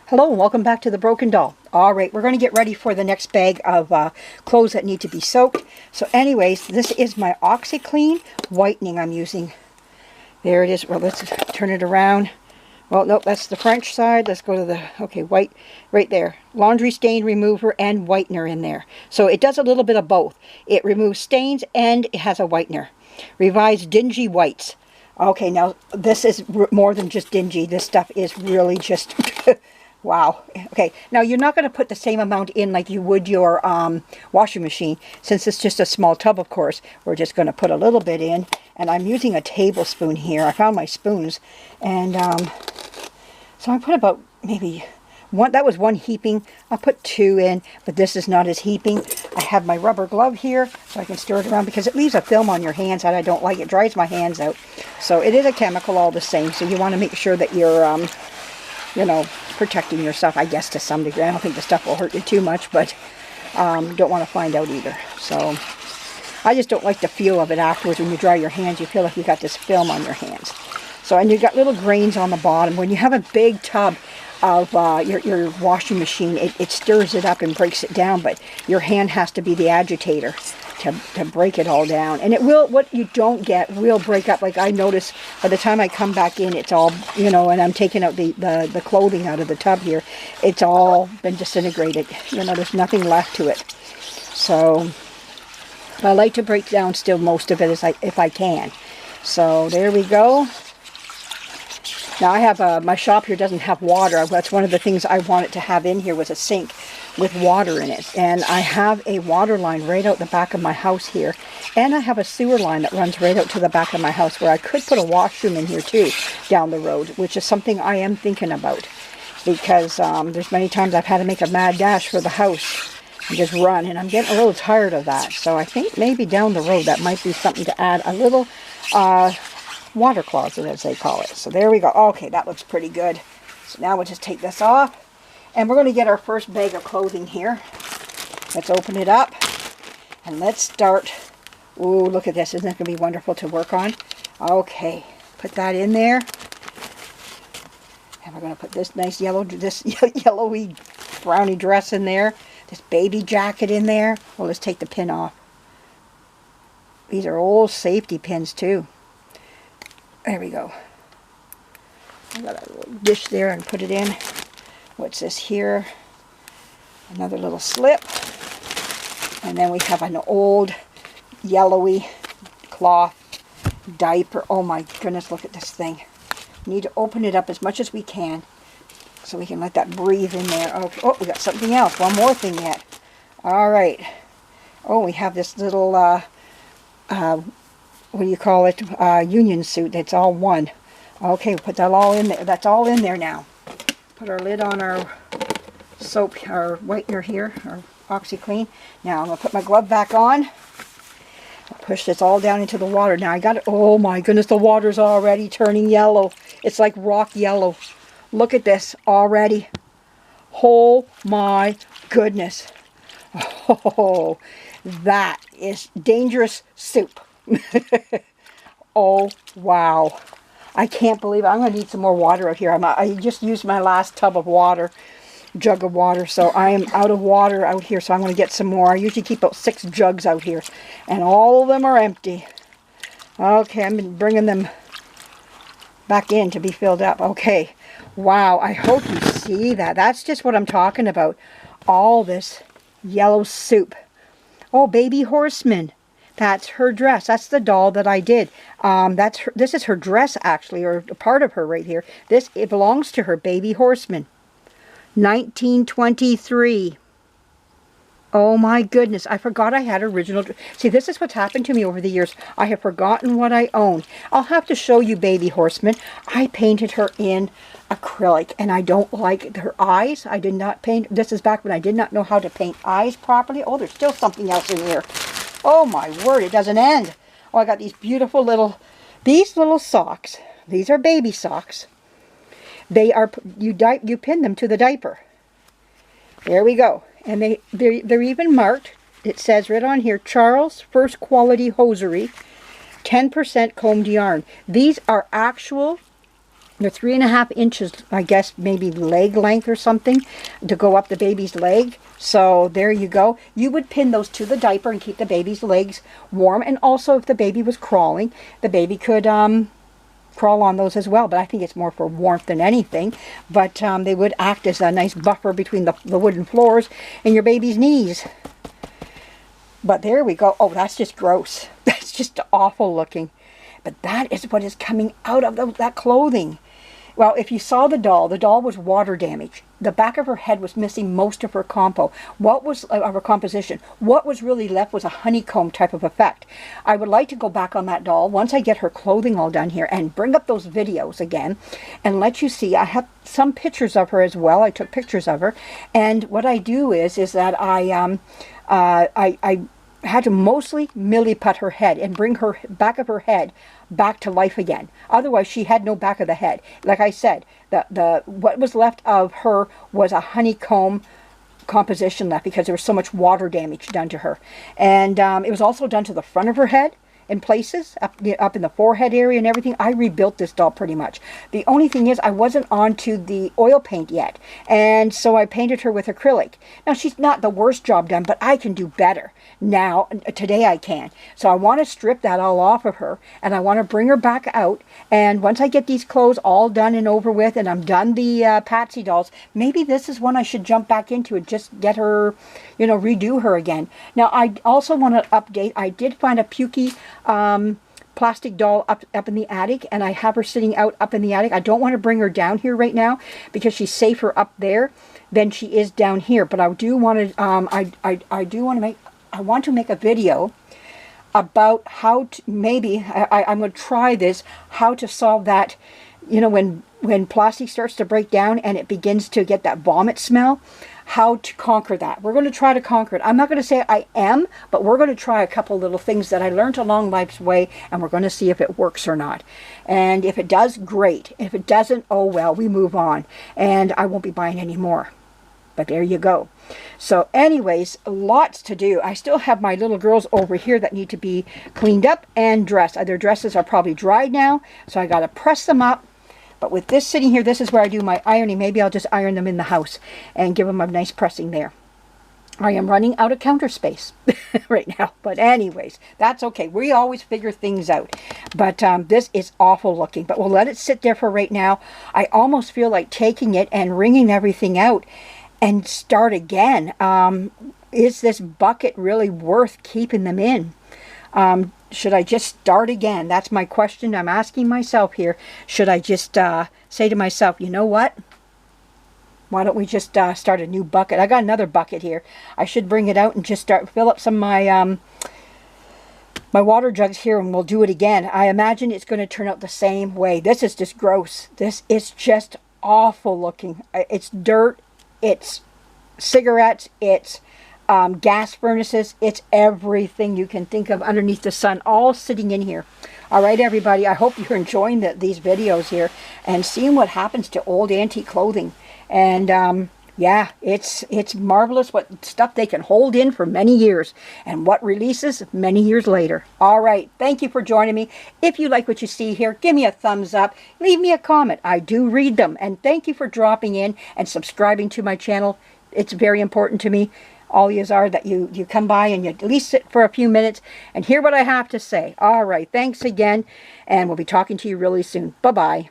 Hello and welcome back to the Broken Doll. Alright, we're going to get ready for the next bag of clothes that need to be soaked. So anyways, this is my OxiClean whitening I'm using. There it is. Well, let's turn it around. Well, nope, that's the French side. Let's go to the, okay, white, right there. Laundry stain remover and whitener in there. So it does a little bit of both. It removes stains and it has a whitener. Revives dingy whites. Okay, now this is more than just dingy. This stuff is really just... Wow. Okay, now you're not going to put the same amount in like you would your washing machine. Since it's just a small tub, of course, we're just going to put a little bit in. And I'm using a tablespoon here. I found my spoons. And so I put about maybe one. That was one heaping. I'll put two in, but this is not as heaping. I have my rubber glove here so I can stir it around because it leaves a film on your hands that I don't like. It dries my hands out. So it is a chemical all the same. So you want to make sure that you're, you know, protecting yourself, I guess, to some degree. I don't think the stuff will hurt you too much, but don't want to find out either. So I just don't like the feel of it afterwards. When you dry your hands, you feel like you got this film on your hands. So, and you got little grains on the bottom. When you have a big tub of your washing machine, it stirs it up and breaks it down, but your hand has to be the agitator to break it all down. And it will, what you don't get will break up. Like I notice by the time I come back in, it's all, you know, and I'm taking out the clothing out of the tub here, it's all been disintegrated. You know, there's nothing left to it. So I like to break down still most of it if I can. So there we go. Now I have my shop here doesn't have water. That's one of the things I wanted to have in here was a sink with water in it. And I have a water line right out the back of my house here. And I have a sewer line that runs right out to the back of my house where I could put a washroom in here too down the road, which is something I am thinking about. Because there's many times I've had to make a mad dash for the house and just run. And I'm getting a little tired of that. So I think maybe down the road that might be something to add a little... water closet, as they call it. So there we go. Okay, that looks pretty good. So now we'll just take this off. And we're going to get our first bag of clothing here. Let's open it up. And let's start. Ooh, look at this. Isn't that going to be wonderful to work on? Okay, put that in there. And we're going to put this nice yellowy brownie dress in there. This baby jacket in there. Well, let's take the pin off. These are old safety pins too. There we go. I got a little dish there and put it in. What's this here? Another little slip. And then we have an old yellowy cloth diaper. Oh my goodness, look at this thing. We need to open it up as much as we can so we can let that breathe in there. Okay. Oh, we got something else. One more thing yet. All right. Oh, we have this little... what do you call it, union suit. That's all one. Okay, put that all in there. That's all in there now. Put our lid on our soap, our whitener here, our OxiClean. Now I'm going to put my glove back on. I'll push this all down into the water. Now I got it. Oh my goodness, the water's already turning yellow. It's like rock yellow. Look at this already. Oh my goodness. Oh, that is dangerous soup. Oh wow, I can't believe it. I'm going to need some more water out here. I just used my last jug of water, so I am out of water out here, so I'm going to get some more. I usually keep about 6 jugs out here and all of them are empty. Okay, I'm bringing them back in to be filled up. Okay, wow, I hope you see that. That's just what I'm talking about. All this yellow soup. Oh, baby horseman. That's her dress. That's the doll that I did. This is her dress, actually, or a part of her right here. It belongs to her, Baby Horseman. 1923. Oh my goodness, I forgot I had original. See, this is what's happened to me over the years. I have forgotten what I own. I'll have to show you Baby Horseman. I painted her in acrylic, and I don't like her eyes. I did not paint. This is back when I did not know how to paint eyes properly. Oh, there's still something else in here. Oh my word, it doesn't end. Oh, I got these beautiful little socks. These are baby socks. They are, you pin them to the diaper. There we go. And they're even marked. It says right on here, Charles First Quality Hosiery, 10% combed yarn. These are actual They're 3.5 inches, I guess, maybe leg length or something, to go up the baby's leg. So there you go. You would pin those to the diaper and keep the baby's legs warm. And also, if the baby was crawling, the baby could crawl on those as well. But I think it's more for warmth than anything. But they would act as a nice buffer between the wooden floors and your baby's knees. But there we go. Oh, that's just gross. That's just awful looking. But that is what is coming out of that clothing. Well, if you saw the doll was water damaged. The back of her head was missing most of her her composition. What was really left was a honeycomb type of effect. I would like to go back on that doll once I get her clothing all done here and bring up those videos again and let you see. I have some pictures of her as well. I took pictures of her. And what I do is that I had to mostly milliput her head and bring her back of her head back to life again. Otherwise, she had no back of the head. Like I said, what was left of her was a honeycomb composition left because there was so much water damage done to her. And it was also done to the front of her head in places, up in the forehead area and everything. I rebuilt this doll pretty much. The only thing is I wasn't onto the oil paint yet, and so I painted her with acrylic. Now, she's not the worst job done, but I can do better. Now, today I can. So I want to strip that all off of her, and I want to bring her back out, and once I get these clothes all done and over with, and I'm done the Patsy dolls, maybe this is one I should jump back into and just get her, redo her again. Now, I also want to update. I did find a Pukey plastic doll up in the attic, and I have her sitting out up in the attic. I don't want to bring her down here right now because she's safer up there than she is down here. But I do want to I want to make a video about how to, maybe I'm going to try this, how to solve that, when plastic starts to break down and it begins to get that vomit smell, how to conquer that. We're going to try to conquer it. I'm not going to say I am, but we're going to try a couple little things that I learned along life's way, and we're going to see if it works or not. And if it does, great. If it doesn't, oh well, we move on, and I won't be buying any more. But there you go. So anyways, lots to do. I still have my little girls over here that need to be cleaned up and dressed. Their dresses are probably dried now, so I got to press them up. But with this sitting here, this is where I do my ironing. Maybe I'll just iron them in the house and give them a nice pressing there. I am running out of counter space right now. But anyways, that's okay. We always figure things out. But this is awful looking. But we'll let it sit there for right now. I almost feel like taking it and wringing everything out and start again. Is this bucket really worth keeping them in? Should I just start again? That's my question I'm asking myself here. Should I just say to myself, you know what? Why don't we just start a new bucket? I got another bucket here. I should bring it out and just fill up some of my my water jugs here, and we'll do it again. I imagine it's going to turn out the same way. This is just gross. This is just awful looking. It's dirt. It's cigarettes. It's gas furnaces. It's everything you can think of underneath the sun, all sitting in here. All right, everybody, I hope you're enjoying these videos here and seeing what happens to old antique clothing. And yeah, it's marvelous what stuff they can hold in for many years and what releases many years later. All right, thank you for joining me. If you like what you see here, give me a thumbs up, leave me a comment. I do read them. And thank you for dropping in and subscribing to my channel. It's very important to me. All yous are that you come by and you at least sit for a few minutes and hear what I have to say. All right, thanks again, and we'll be talking to you really soon. Bye-bye.